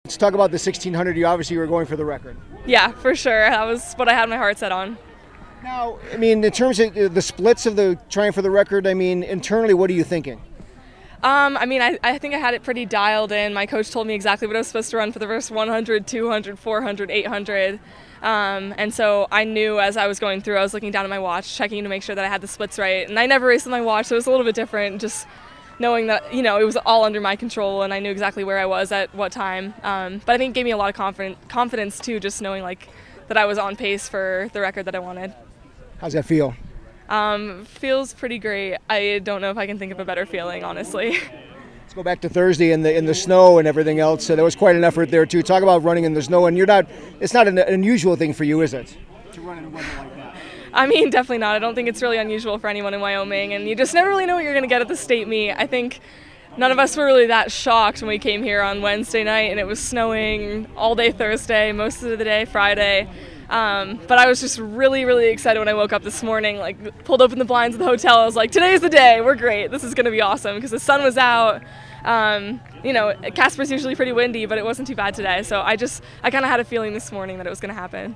Let's talk about the 1600. You obviously were going for the record. Yeah, for sure. That was what I had my heart set on. Now, I mean, in terms of the splits of the trying for the record, I mean, internally, what are you thinking? I think I had it pretty dialed in. My coach told me exactly what I was supposed to run for the first 100, 200, 400, 800. And so I knew as I was going through, I was looking down at my watch, checking to make sure that I had the splits right. And I never raced with my watch, so it was a little bit different, just knowing that, it was all under my control and I knew exactly where I was at what time. But I think it gave me a lot of confidence too, just knowing that I was on pace for the record that I wanted. How's that feel? Feels pretty great. I don't know if I can think of a better feeling, honestly. Let's go back to Thursday in the snow and everything else. There was quite an effort there too. Talk about running in the snow, and it's not an unusual thing for you, is it? To run in weather like that. I mean, definitely not. I don't think it's really unusual for anyone in Wyoming, and you just never really know what you're going to get at the state meet. I think none of us were really that shocked when we came here on Wednesday night, and it was snowing all day Thursday, most of the day Friday. But I was just really, really excited when I woke up this morning, pulled open the blinds of the hotel. I was like, today's the day. We're great. This is going to be awesome because the sun was out. Casper's usually pretty windy, but it wasn't too bad today. So I kind of had a feeling this morning that it was going to happen.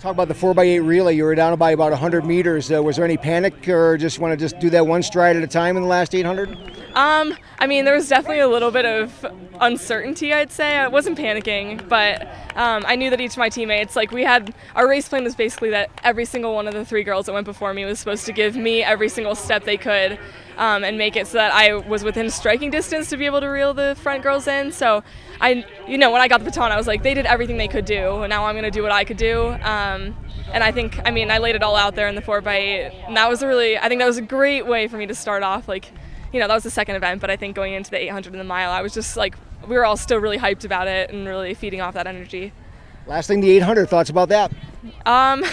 Talk about the 4x8 relay. You were down by about 100 meters. Was there any panic or just want to do that one stride at a time in the last 800? There was definitely a little bit of uncertainty, I'd say. I wasn't panicking, but I knew that each of my teammates, our race plan was basically that every single one of the three girls that went before me was supposed to give me every single step they could and make it so that I was within striking distance to be able to reel the front girls in. So when I got the baton, I was like, they did everything they could do, and now I'm going to do what I could do. And I think, I laid it all out there in the 4x8, and I think that was a great way for me to start off. That was the second event, but I think going into the 800 and the mile, I was just we were all still really hyped about it and really feeding off that energy. Last thing, the 800, thoughts about that? Well,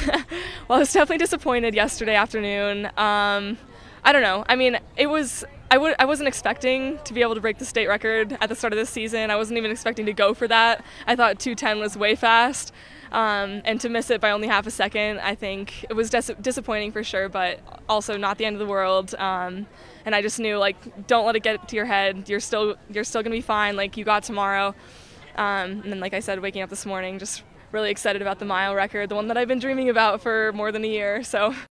I was definitely disappointed yesterday afternoon. I don't know. I wasn't expecting to be able to break the state record at the start of this season. I wasn't even expecting to go for that. I thought 2:10 was way fast. And to miss it by only half a second, I think it was disappointing for sure, but also not the end of the world. And I just knew, don't let it get to your head. You're still gonna be fine. You got tomorrow. And then, like I said, waking up this morning, just really excited about the mile record, the one that I've been dreaming about for more than a year. So.